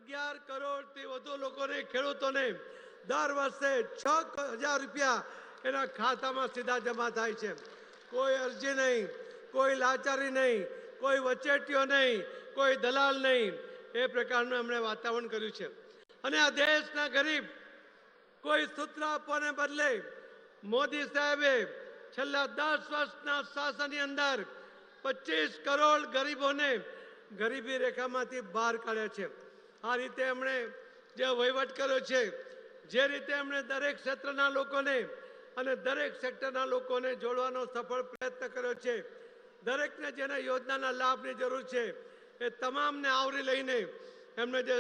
11 કરોડથી વધુ લોકોને ખેડૂતોને દર વર્ષે 6,000 રૂપિયા એના ખાતામાં સીધા જમા થાય છે। કોઈ અરજી નહીં, કોઈ લાચારી નહીં, કોઈ વચેટીઓ નહીં, કોઈ દલાલ નહીં, એ પ્રકારનું એમણે વાતાવરણ કર્યું છે। અને આ દેશના ગરીબ કોઈ સૂત્ર આપવાને બદલે મોદી સાહેબે છેલ્લા 10 વર્ષના શાસનની અંદર 25 કરોડ ગરીબોને ગરીબી રેખામાંથી બહાર કાઢ્યા છે। આ રીતે એમણે જે વહીવટ કર્યો છે, જે રીતે એમણે દરેક ક્ષેત્રના લોકોને અને દરેક સેક્ટરના લોકોને જોડવાનો સફળ પ્રયત્ન કર્યો છે, દરેકને જેને યોજનાના લાભની જરૂર છે એ તમામને આવરી લઈને એમણે જે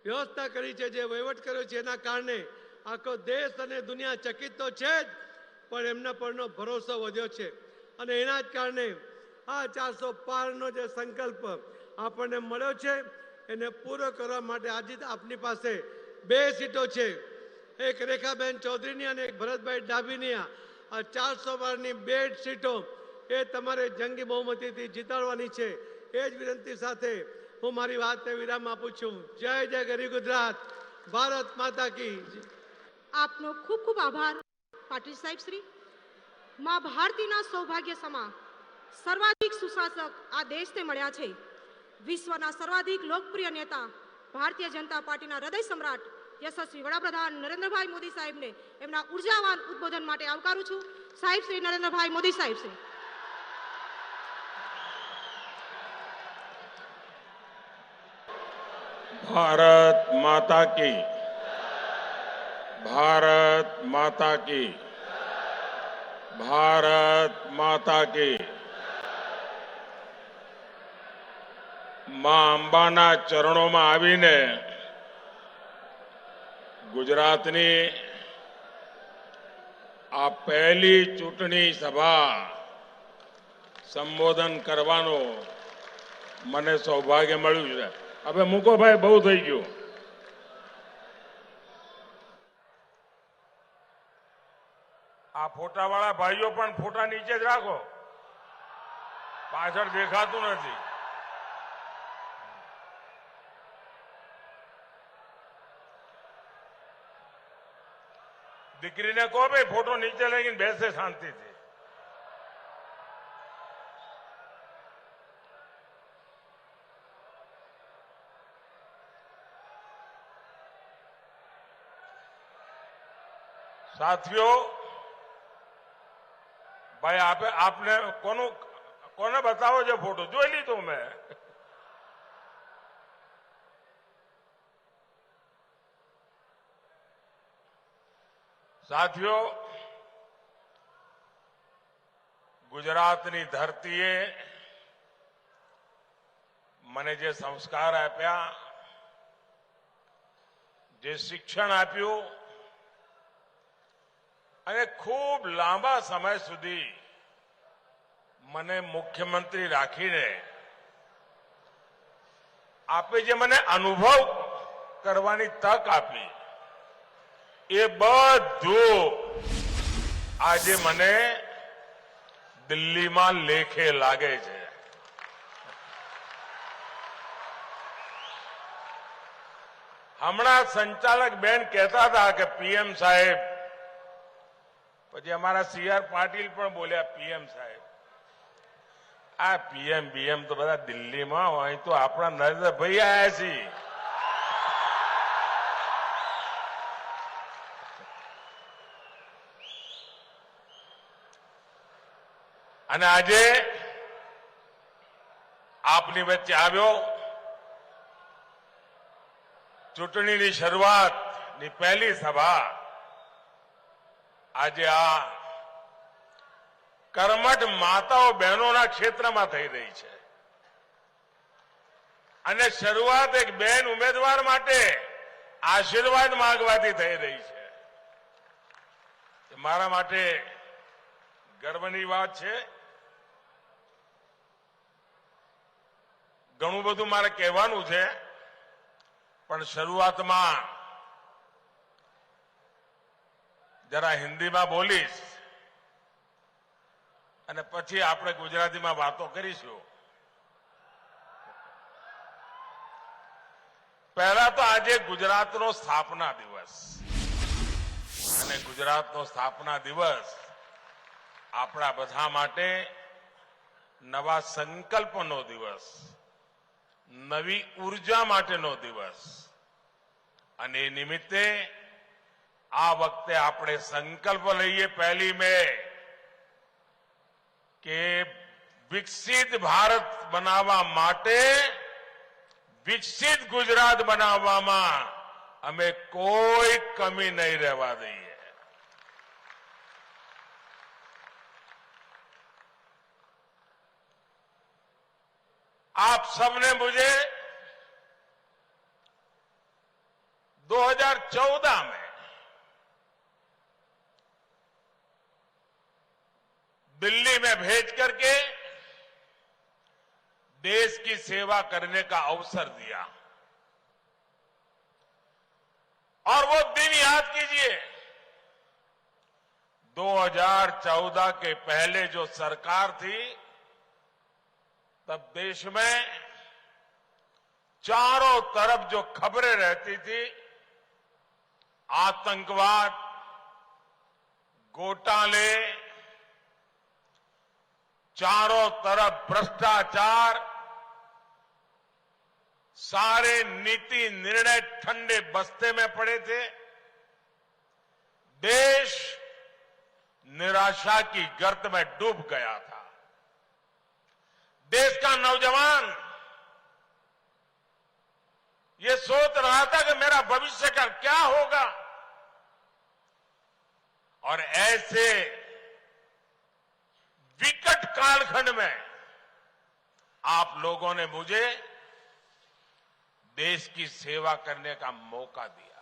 વ્યવસ્થા કરી છે, જે વહીવટ કર્યો છે, એના કારણે આખો દેશ અને દુનિયા ચકિત તો છે જ, પણ એમના પરનો ભરોસો વધ્યો છે। અને એના જ કારણે આ 400 પારનો જે સંકલ્પ આપણને મળ્યો છે એને પૂરો કરવા માટે આજે આપની પાસે 2 સીટો છે, એક રેખાબેન ચૌધરીની અને એક ભરતભાઈ ડાભીની। આ 400 પારની 2 સીટો એ તમારે જંગી બહુમતીથી જીતાડવાની છે। એ જ વિનંતી સાથે હું મારી વાતને વિરામ આપું છું। જય જય ગરીબ ગુજરાત, ભારત માતા કી। આપનો ખૂબ ખૂબ આભાર પાટીલ સાહેબ શ્રી। માં ભારતીના સૌભાગ્ય સમા સર્વાધિક સુશાસક આ દેશને મળ્યા છે। વિશ્વના સર્વાધિક લોકપ્રિય નેતા ભારતીય જનતા પાર્ટીના હૃદય સમ્રાટ યશસ્વી વડાપ્રધાન નરેન્દ્રભાઈ મોદી સાહેબને એમના ઉર્જાવાન ઉદ્બોધન માટે આવકારું છું। સાહેબ શ્રી નરેન્દ્રભાઈ મોદી સાહેબ શ્રી। भारत माता की, भारत माता की, भारत माता की। मां अंबाना चरणों में आवीने गुजरातनी आ पहली चूंटणी सभा संबोधन करवानो मने सौभाग्य मळ्युं छे। હવે મૂકો ભાઈ, બહુ થઈ ગયું। આ ફોટાવાળા ભાઈઓ પણ ફોટા નીચે જ રાખો, પાછળ દેખાતું નથી। દીકરીને કહો ભાઈ ફોટો નીચે લઈને બેસે શાંતિથી। साथियों, भाई आपने कोने बताओ जो फोटो जो ली तो मैं साथियों, गुजरातनी धरतीए मने जे संस्कार आप्या, जे शिक्षण आप्युं અને ખૂબ લાંબા સમય સુધી મને મુખ્યમંત્રી રાખીને આપે જે મને અનુભવ કરવાની તક આપી, એ બધું આજે મને દિલ્હીમાં લેખે લાગે છે। હમણાં સંચાલક બેન કહેતા હતા કે પીએમ સાહેબ, પછી અમારા સીઆર પાટીલ પણ બોલ્યા પીએમ સાહેબ। આ પીએમ બીએમ તો બધા દિલ્હીમાં હોય, તો આપણા નરેન્દ્રભાઈ આયા છે। અને આજે આપની વચ્ચે આવ્યો, ચૂંટણીની શરૂઆતની પહેલી સભા આજે આ કર્મઠ માતાઓ બહેનોના ક્ષેત્રમાં થઈ રહી છે। અને શરૂઆત એક બેન ઉમેદવાર માટે આશીર્વાદ માંગવાથી થઈ રહી છે। મારા માટે ગર્વની વાત છે। ઘણું બધું મારે કહેવાનું છે, પણ શરૂઆતમાં जरा हिंदी में बोलीश અને પછી આપણે ગુજરાતીમાં વાતો કરીશું। પહેલા તો આજે ગુજરાતનો સ્થાપના દિવસ અને ગુજરાતનો સ્થાપના દિવસ આપણા બધા માટે નવા સંકલ્પનો દિવસ, નવી ઉર્જા માટેનો દિવસ અને એ નિમિત્તે આ વખતે આપણે સંકલ્પ લઈએ 1 મે કે વિકસિત ભારત બનાવવા માટે વિકસિત ગુજરાત બનાવવામાં અમે કોઈ કમી નહીં રહેવા દઈએ. आप सबने मुझे 2014 में दिल्ली में भेज करके देश की सेवा करने का अवसर दिया और वो दिन याद कीजिए 2014 के पहले जो सरकार थी तब देश में चारों तरफ जो खबरें रहती थी, आतंकवाद, घोटाले, चारों तरफ भ्रष्टाचार, सारे नीति निर्णय ठंडे बस्ते में पड़े थे. देश निराशा की गर्त में डूब गया था. देश का नौजवान ये सोच रहा था कि मेरा भविष्य का क्या होगा और ऐसे विकट कालखंड में आप लोगों ने मुझे देश की सेवा करने का मौका दिया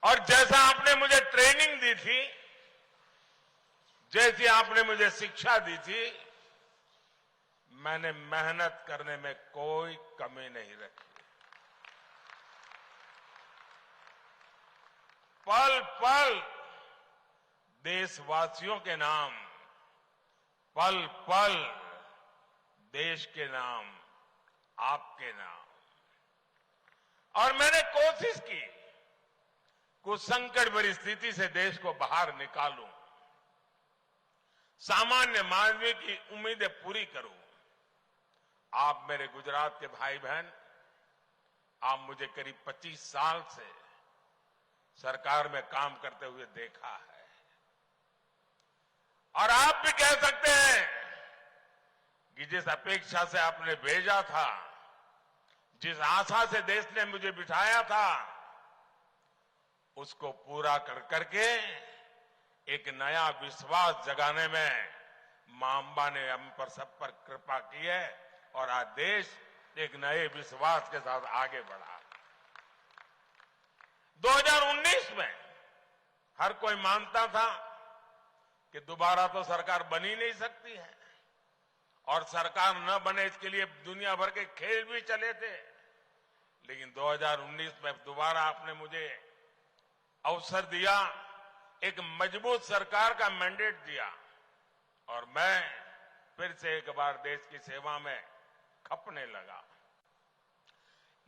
और जैसा आपने मुझे ट्रेनिंग दी थी, जैसी आपने मुझे शिक्षा दी थी, मैंने मेहनत करने में कोई कमी नहीं रखी. पल पल देशवासियों के नाम, पल पल देश के नाम, आपके नाम. और मैंने कोशिश की कुछ संकट भरी स्थिति से देश को बाहर निकालूं, सामान्य मानवीय की उम्मीदें पूरी करूं. आप मेरे गुजरात के भाई बहन, आप मुझे करीब 25 साल से सरकार में काम करते हुए देखा है और आप भी कह सकते हैं कि जिस अपेक्षा से आपने भेजा था, जिस आशा से देश ने मुझे बिठाया था, उसको पूरा कर करके एक नया विश्वास जगाने में मां अंबा ने हम पर सब पर कृपा की है और आज देश एक नए विश्वास के साथ आगे बढ़ा. 2019 में हर कोई मानता था कि दोबारा तो सरकार बन ही नहीं सकती है और सरकार न बने इसके लिए दुनिया भर के खेल भी चले थे. लेकिन 2019 में दोबारा आपने मुझे अवसर दिया, एक मजबूत सरकार का मैंडेट दिया और मैं फिर से एक बार देश की सेवा में खपने लगा.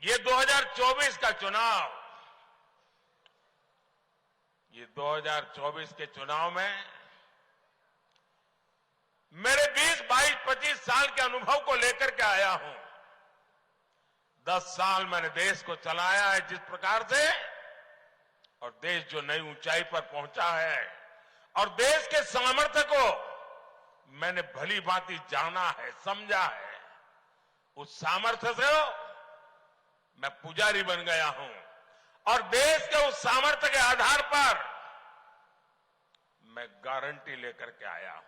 ये 2024 का चुनाव, ये 2024 के चुनाव में मेरे 20, 22, 25 साल के अनुभव को लेकर के आया हूं. 10 साल मैंने देश को चलाया है जिस प्रकार से, और देश जो नई ऊंचाई पर पहुंचा है और देश के सामर्थ्य को मैंने भली भांति जाना है, समझा है. उस सामर्थ्य से मैं पुजारी बन गया हूं और देश के उस सामर्थ्य के आधार पर मैं गारंटी लेकर के आया हूं.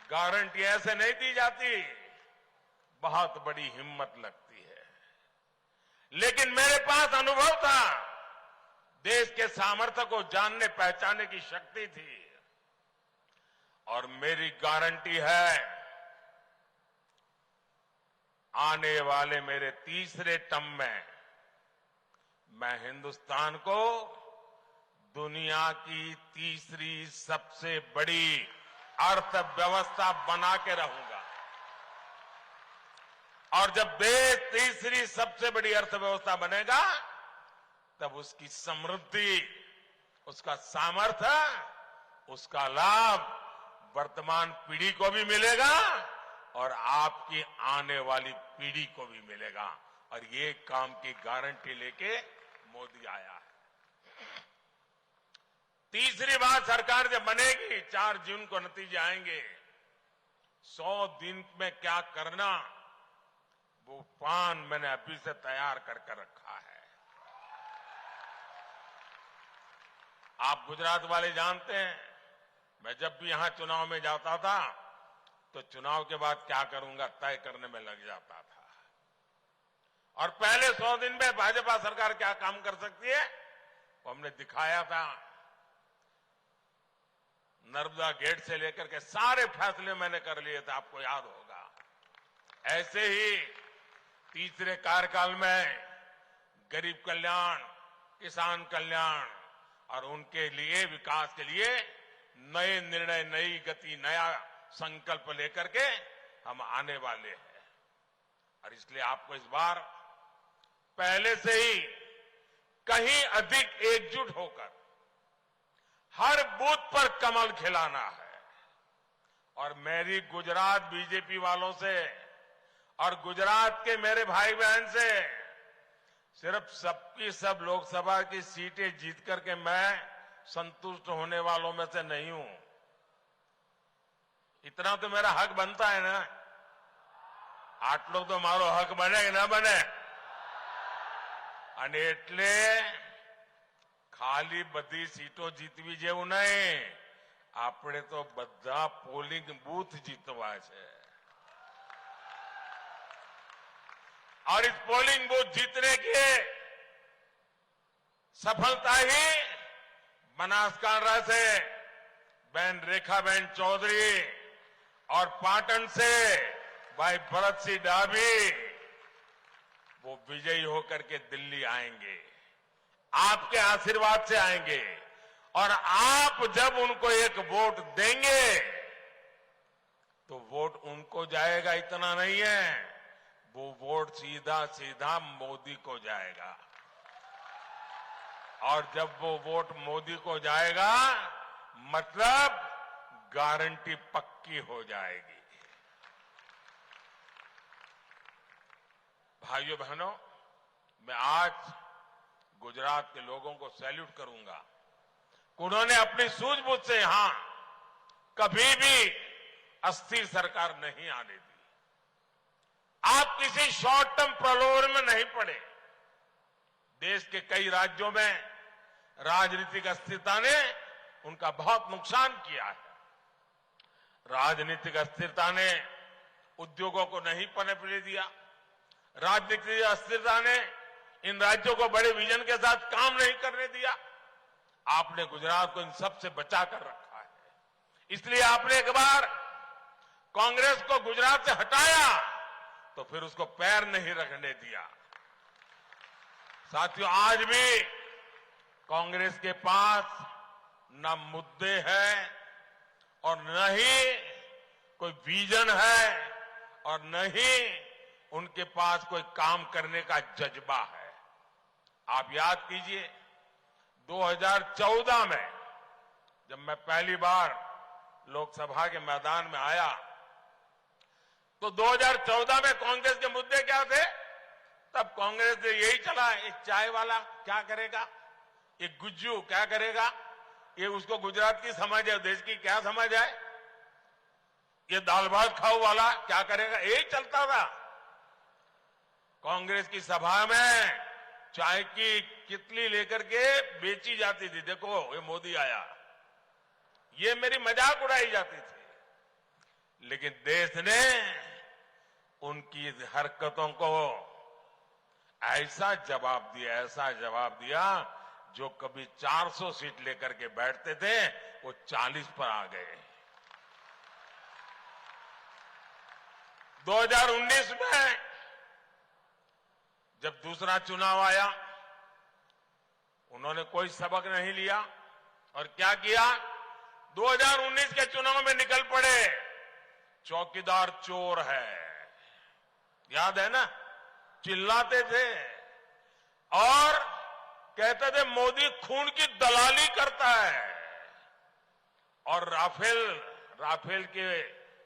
गारंटी ऐसे नहीं दी जाती, बहुत बड़ी हिम्मत लगती है. लेकिन मेरे पास अनुभव था, देश के सामर्थ्य को जानने पहचानने की शक्ति थी और मेरी गारंटी है, आने वाले मेरे तीसरे टर्म में मैं हिंदुस्तान को दुनिया की तीसरी सबसे बड़ी अर्थव्यवस्था बना के रहूंगा. और जब देश तीसरी सबसे बड़ी अर्थव्यवस्था बनेगा, तब उसकी समृद्धि, उसका सामर्थ्य, उसका लाभ वर्तमान पीढ़ी को भी मिलेगा और आपकी आने वाली पीढ़ी को भी मिलेगा। और ये काम की गारंटी लेके मोदी आया है। तीसरी बात, सरकार जब बनेगी 4 जून को नतीजे आएंगे। 100 दिन में क्या करना, वो प्लान मैंने अभी से तैयार करके रखा है। आप गुजरात वाले जानते हैं, मैं जब भी यहां चुनाव में जाता था तो चुनाव के बाद क्या करूंगा तय करने में लग जाता था। और पहले 100 दिन में भाजपा सरकार क्या काम कर सकती है वो हमने दिखाया था। नर्मदा गेट से लेकर के सारे फैसले मैंने कर लिए थे, आपको याद होगा। ऐसे ही तीसरे कार्यकाल में गरीब कल्याण, किसान कल्याण और उनके लिए, विकास के लिए नए निर्णय, नई गति, नया संकल्प लेकर के हम आने वाले हैं। और इसलिए आपको इस बार पहले से ही कहीं अधिक एकजुट होकर हर बूथ पर कमल खिलाना है। और मेरी गुजरात बीजेपी वालों से और गुजरात के मेरे भाई बहन से सिर्फ सबकी सब लोकसभा की सीटें जीत करके मैं संतुष्ट होने वालों में से नहीं हूं। इतना तो मेरा हक बनता है ना। आटलो तो मारो हक बने कि ना बने। અને એટલે ખાલી બધી સીટો જીતવી જેવું નહીં, આપણે તો બધા પોલિંગ બૂથ જીતવા છે। और इस पोलिंग बूथ जीतने की सफलता ही बनासकांठा से बहन रेखाबेन चौधरी और पाटन से भाई भरत सिंह डाभी वो विजयी होकर के दिल्ली आएंगे, आपके आशीर्वाद से आएंगे। और आप जब उनको एक वोट देंगे तो वोट उनको जाएगा इतना नहीं है, वो वोट सीधा सीधा मोदी को जाएगा। और जब वो वोट मोदी को जाएगा मतलब गारंटी पक्की हो जाएगी। भाइयों बहनों, मैं आज गुजरात के लोगों को सैल्यूट करूंगा। उन्होंने अपनी सूझबूझ से यहां कभी भी अस्थिर सरकार नहीं आने दी। आप किसी शॉर्ट टर्म प्रलोभन में नहीं पड़े। देश के कई राज्यों में राजनीतिक अस्थिरता ने उनका बहुत नुकसान किया है। राजनीतिक अस्थिरता ने उद्योगों को नहीं पनपने दिया। राजनीतिक अस्थिरता ने इन राज्यों को बड़े विजन के साथ काम नहीं करने दिया। आपने गुजरात को इन सब से बचा कर रखा है। इसलिए आपने एक बार कांग्रेस को गुजरात से हटाया तो फिर उसको पैर नहीं रखने दिया। साथियों, आज भी कांग्रेस के पास न मुद्दे हैं और न ही कोई विजन है और न ही उनके पास कोई काम करने का जज्बा है। आप याद कीजिए 2014 में जब मैं पहली बार लोकसभा के मैदान में आया तो 2014 में कांग्रेस के मुद्दे क्या थे? तब कांग्रेस ने यही चला, ये चाय वाला क्या करेगा, ये गुज्जू क्या करेगा, ये उसको गुजरात की समझ है, देश की क्या समझ है, ये दाल भात खाओ वाला क्या करेगा, यही चलता था। कांग्रेस की सभा में चाय की कितली लेकर के बेची जाती थी। देखो ये मोदी आया, ये मेरी मजाक उड़ाई जाती थी। लेकिन देश ने उनकी हरकतों को ऐसा जवाब दिया जो कभी 400 सीट लेकर के बैठते थे वो 40 पर आ गए। 2019 में जब दूसरा चुनाव आया उन्होंने कोई सबक नहीं लिया और क्या किया, 2019 के चुनाव में निकल पड़े चौकीदार चोर है, याद है ना, चिल्लाते थे और कहते थे मोदी खून की दलाली करता है। और राफेल के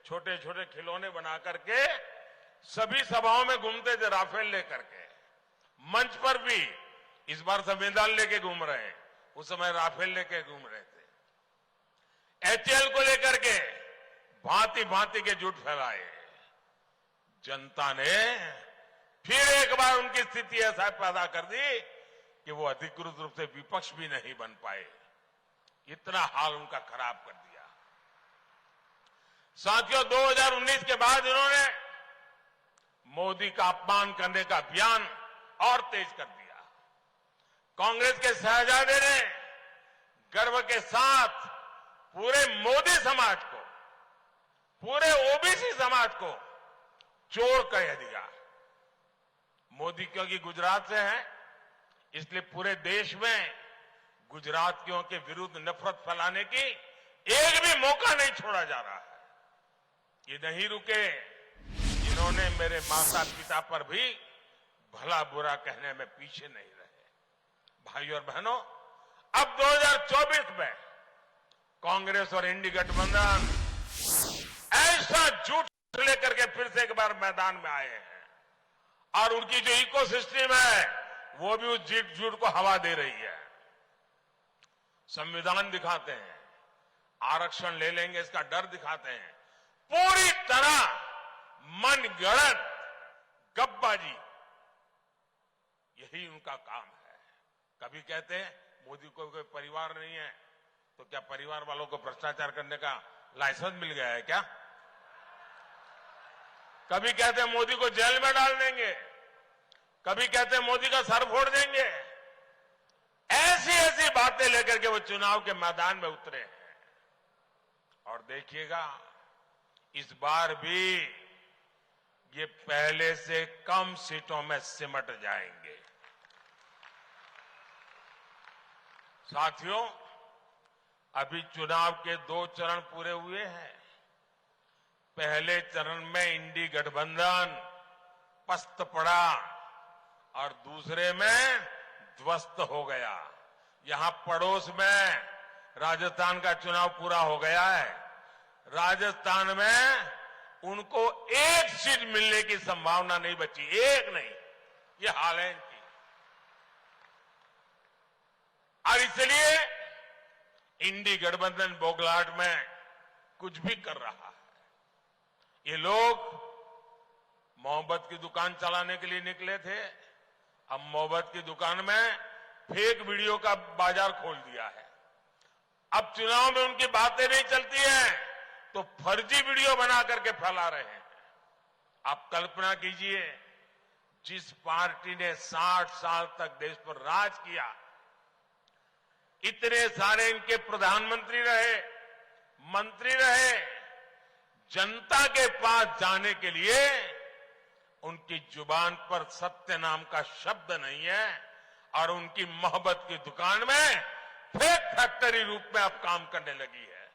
छोटे छोटे खिलौने बना करके सभी सभाओं में घूमते थे राफेल लेकर के। मंच पर भी इस बार संविधान लेके घूम रहे हैं, उस समय राफेल लेके घूम रहे थे। एचएएल को लेकर के भांति भांति के झूठ फैलाए। जनता ने फिर एक बार उनकी स्थिति ऐसा पैदा कर दी कि वो अधिकृत रूप से विपक्ष भी नहीं बन पाए। इतना हाल उनका खराब कर दिया। साथियों, 2019 के बाद इन्होंने मोदी का अपमान करने का अभियान और तेज कर दिया। कांग्रेस के शहजादे ने गर्व के साथ पूरे मोदी समाज को, पूरे ओबीसी समाज को चोर कह दिया। मोदी क्योंकि गुजरात से है, इसलिए पूरे देश में गुजरातियों के विरुद्ध नफरत फैलाने की एक भी मौका नहीं छोड़ा जा रहा है। ये नहीं रुके, इन्होंने मेरे माता पिता पर भी भला बुरा कहने में पीछे नहीं रहे। भाइयों और बहनों, अब 2024 में कांग्रेस और इंडी गठबंधन ऐसा झूठ लेकर के फिर से एक बार मैदान में आए हैं और उनकी जो इकोसिस्टम है वो भी उस झूठ को हवा दे रही है। संविधान दिखाते हैं, आरक्षण ले लेंगे इसका डर दिखाते हैं, पूरी तरह मनगढ़ंत गप्पाजी, यही उनका काम है। कभी कहते हैं मोदी को कोई परिवार नहीं है, तो क्या परिवार वालों को भ्रष्टाचार करने का लाइसेंस मिल गया है क्या? कभी कहते हैं मोदी को जेल में डाल देंगे, कभी कहते हैं मोदी का सर फोड़ देंगे। ऐसी ऐसी बातें लेकर के वो चुनाव के मैदान में उतरे हैं। और देखिएगा, इस बार भी ये पहले से कम सीटों में सिमट जाएंगे। साथियों, अभी चुनाव के 2 चरण पूरे हुए हैं। पहले चरण में इंडी गठबंधन पस्त पड़ा और दूसरे में ध्वस्त हो गया। यहां पड़ोस में राजस्थान का चुनाव पूरा हो गया है। राजस्थान में उनको एक सीट मिलने की संभावना नहीं बची, एक नहीं। ये हाल है इनकी। और इसलिए इंडी गठबंधन बोगलाहट में कुछ भी कर रहा है। ये लोग मोहब्बत की दुकान चलाने के लिए निकले थे, अब मोहब्बत की दुकान में फेक वीडियो का बाजार खोल दिया है। अब चुनाव में उनकी बातें नहीं चलती हैं तो फर्जी वीडियो बना करके फैला रहे हैं। आप कल्पना कीजिए, जिस पार्टी ने 60 साल तक देश पर राज किया, इतने सारे इनके प्रधानमंत्री रहे, मंत्री रहे, जनता के पास जाने के लिए उनकी जुबान पर सत्य नाम का शब्द नहीं है और उनकी मोहब्बत की दुकान में फेक फैक्ट्री रूप में अब काम करने लगी है।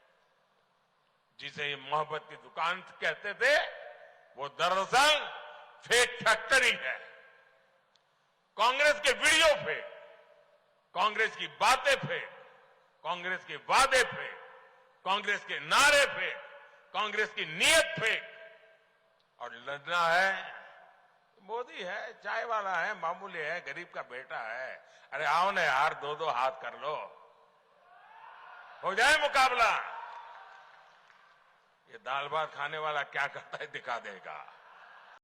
जिसे ये मोहब्बत की दुकान कहते थे, वो दरअसल फेक फैक्ट्री है। कांग्रेस के वीडियो फेक, कांग्रेस की बातें फेक, कांग्रेस के वादे फेक, कांग्रेस के नारे फेक, कांग्रेस की नीयत फेक। और लड़ना है, मोदी है, चाय वाला है, मामूली है, गरीब का बेटा है। अरे आओ ना यार, 2-2 हाथ कर लो, हो जाए मुकाबला। ये दाल भात खाने वाला क्या करता है दिखा देगा।